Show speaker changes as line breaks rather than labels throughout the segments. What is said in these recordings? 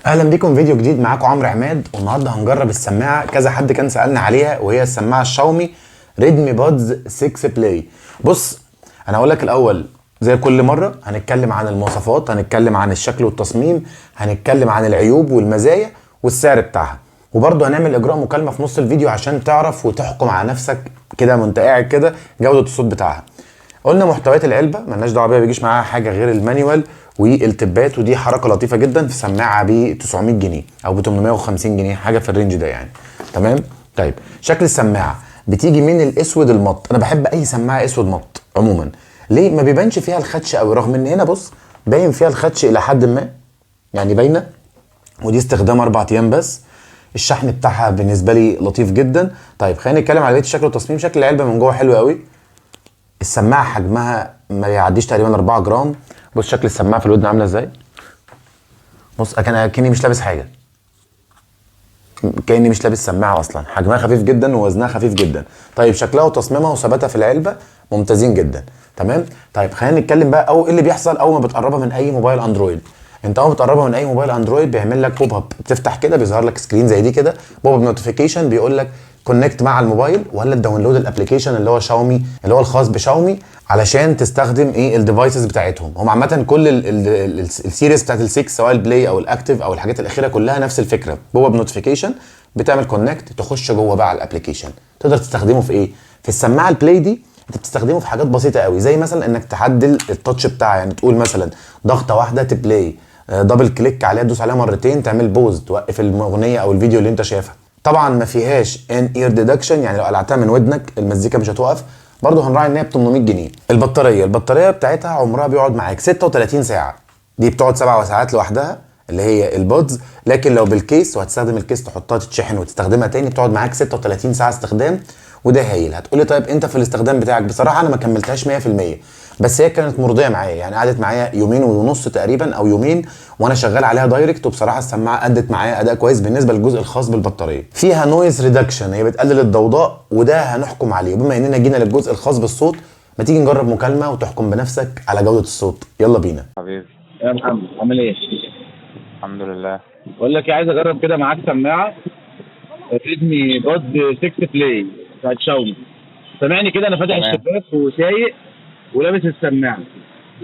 اهلا بيكم فيديو جديد. معاكم عمرو عماد، والنهارده هنجرب السماعه. كذا حد كان سالنا عليها، وهي السماعه الشاومي ريدمي بادز 6 بلاي. بص، انا هقول لك الاول زي كل مره هنتكلم عن المواصفات، هنتكلم عن الشكل والتصميم، هنتكلم عن العيوب والمزايا والسعر بتاعها، وبرضه هنعمل اجراء مكالمه في نص الفيديو عشان تعرف وتحكم على نفسك كده وانت قاعد كده جوده الصوت بتاعها. قلنا محتويات العلبه مالناش دعوه بيها، بيجيش معاها حاجه غير المانيوال والتبات، ودي حركه لطيفه جدا في سماعه ب 900 جنيه او ب 850 جنيه، حاجه في الرينج ده يعني. تمام. طيب شكل السماعه بتيجي من الاسود المط. انا بحب اي سماعه اسود مط عموما. ليه؟ ما بيبانش فيها الخدش قوي، رغم ان هنا بص باين فيها الخدش الى حد ما، يعني باينه. ودي استخدام 4 ايام بس. الشحن بتاعها بالنسبه لي لطيف جدا. طيب خلينا نتكلم على بقيه الشكل والتصميم. شكل العلبه من جوه حلو قوي. السماعه حجمها ما يعديش تقريبا 4 جرام. بص شكل السماعه في الودن عامله ازاي. بص كاني مش لابس حاجه، كاني مش لابس سماعه اصلا. حجمها خفيف جدا ووزنها خفيف جدا. طيب شكلها وتصميمها وثباتها في العلبه ممتازين جدا. تمام. طيب خلينا نتكلم بقى ايه اللي بيحصل اول ما بتقربها من اي موبايل اندرويد. انت اول ما بتقربها من اي موبايل اندرويد بيعمل لك بوب اب، بتفتح كده بيظهر لك سكرين زي دي كده، بوب اب نوتيفيكيشن بيقول لك كونكت مع الموبايل، ولا تداونلود الابلكيشن اللي هو شاومي، اللي هو الخاص بشاومي، علشان تستخدم الديفايسز بتاعتهم. هم عامه كل السيريز بتاعت ال6 سواء البلاي او الاكتيف او الحاجات الاخيره كلها نفس الفكره. بوب اب نوتيفيكيشن، بتعمل كونكت، تخش جوه بقى على الابلكيشن. تقدر تستخدمه في ايه؟ في السماعه البلاي دي انت بتستخدمه في حاجات بسيطه قوي، زي مثلا انك تعدل التاتش بتاعها. يعني تقول مثلا ضغطه واحده تبلاي، دبل كليك عليها تدوس عليها مرتين تعمل بوز، توقف الاغنيه او الفيديو اللي انت شايفها. طبعا ما فيهاش ان اير ديدكشن، يعني لو قلعتها من ودنك المزيكا مش هتوقف. برضه هنراعي ان هي ب 800 جنيه. البطاريه بتاعتها عمرها بيقعد معاك 36 ساعه. دي بتقعد 7 ساعات لوحدها اللي هي البودز، لكن لو بالكيس وهتستخدم الكيس تحطها تتشحن وتستخدمها تاني بتقعد معاك 36 ساعه استخدام، وده هايل. هتقولي طيب انت في الاستخدام بتاعك، بصراحه انا ما كملتهاش 100%، بس هي كانت مرضيه معايا. يعني قعدت معايا يومين ونص تقريبا او يومين وانا شغال عليها دايركت، وبصراحه السماعه ادت معايا اداء كويس. بالنسبه للجزء الخاص بالبطاريه فيها نويز ريدكشن، هي بتقلل الضوضاء، وده هنحكم عليه. وبما اننا جينا للجزء الخاص بالصوت، ما تيجي نجرب مكالمه وتحكم بنفسك على جوده الصوت. يلا بينا
حبيبي.
يا محمد عامل ايه؟
الحمد لله.
بقول لك عايز اجرب كده معاك سماعه ريدمي باد 6 بلاي بتاعت شاومي. سامعني كده؟ انا فاتح
تمام.
الشباك وسايق ولابس السماعه،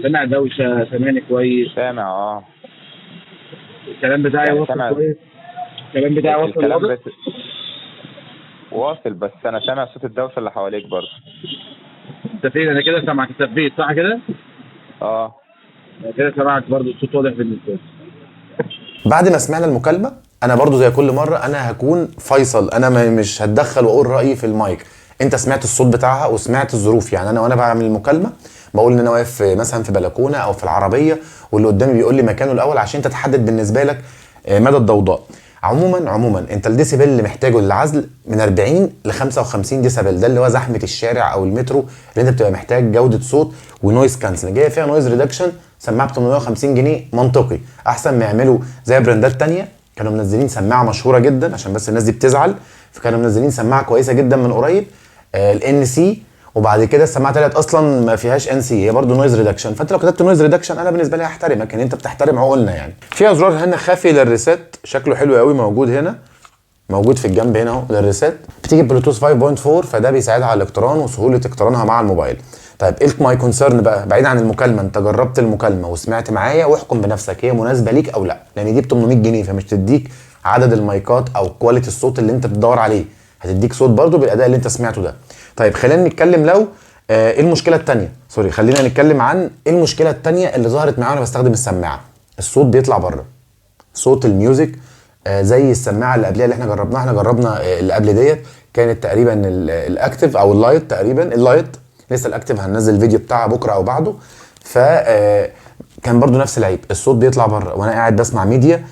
سامع دوشه، سامعني كويس؟
سامع
الكلام بتاعي
يعني
واصل
سامع
كويس؟ الكلام بتاعي واصل
الكلام
واضح؟
واصل، بس انا سامع صوت الدوشه اللي حواليك برضه.
انت فين؟ انا كده سامعك في البيت صح كده؟ أنا كده سامعك برضه، الصوت واضح بالنسبه لي.
بعد ما سمعنا المكالمه، انا برضو زي كل مره انا هكون فيصل. انا مش هتدخل واقول رايي في المايك. انت سمعت الصوت بتاعها وسمعت الظروف. يعني انا وانا بعمل المكالمه بقول ان انا واقف مثلا في بلكونه او في العربيه، واللي قدامي بيقول لي مكانه الاول عشان انت تحدد بالنسبه لك مدى الضوضاء. عموما انت الديسيبل اللي محتاجه للعزل من 40 ل 55 ديسيبل، ده اللي هو زحمه الشارع او المترو، اللي انت بتبقى محتاج جوده صوت ونويز كانسل. جايه فيها نويز ريدكشن، سماعه ب 850 جنيه منطقي. احسن ما يعملوا زي براندات تانية كانوا منزلين سماعه مشهوره جدا، عشان بس الناس دي بتزعل، فكانوا منزلين سماعه كويسه جدا من قريب الان سي، وبعد كده السماعه طلعت اصلا ما فيهاش ان سي، هي برضه نويز ريدكشن. فانت لو كتبت نويز ريدكشن انا بالنسبه لي هحترمك ان انت بتحترم عقولنا. يعني فيها زرار هنا خفي للريسيت، شكله حلو قوي، موجود هنا، موجود في الجنب هنا اهو للريسيت. بتيجي بلوتوث 5.4، فده بيساعدها على الاقتران وسهوله اقترانها مع الموبايل. طيب ايه ماي كونسيرن بقى بعيد عن المكالمه؟ انت جربت المكالمه وسمعت معايا، واحكم بنفسك هي مناسبه ليك او لا، لان دي ب 800 جنيه فمش تديك عدد المايكات او كواليتي الصوت اللي انت بتدور عليه، هتديك صوت برضو بالاداء اللي انت سمعته ده. طيب خلينا نتكلم لو ايه المشكله الثانيه. خلينا نتكلم عن ايه المشكله الثانيه اللي ظهرت معايا وانا بستخدم السماعه. الصوت بيطلع بره، صوت الميوزك زي السماعه اللي قبلها اللي احنا جربناها. احنا جربنا اللي قبل ديت كانت تقريبا الاكتيف او اللايت، تقريبا اللايت. لسه الاكتيف هننزل الفيديو بتاعها بكره او بعده. ف كان برضو نفس العيب، الصوت بيطلع بره وانا قاعد بسمع ميديا.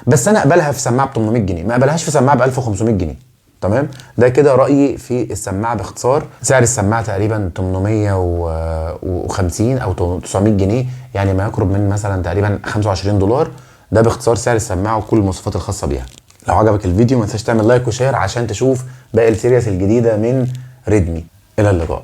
بس انا اقبلها في سماعه ب 800 جنيه، ما اقبلهاش في سماعه ب 1500 جنيه. تمام. ده كده رايي في السماعه باختصار. سعر السماعه تقريبا 850 او 900 جنيه، يعني ما يقرب من مثلا تقريبا 25 دولار. ده باختصار سعر السماعه وكل المواصفات الخاصه بيها. لو عجبك الفيديو ما تنساش تعمل لايك وشير عشان تشوف باقي السيريز الجديده من ريدمي. الى اللقاء.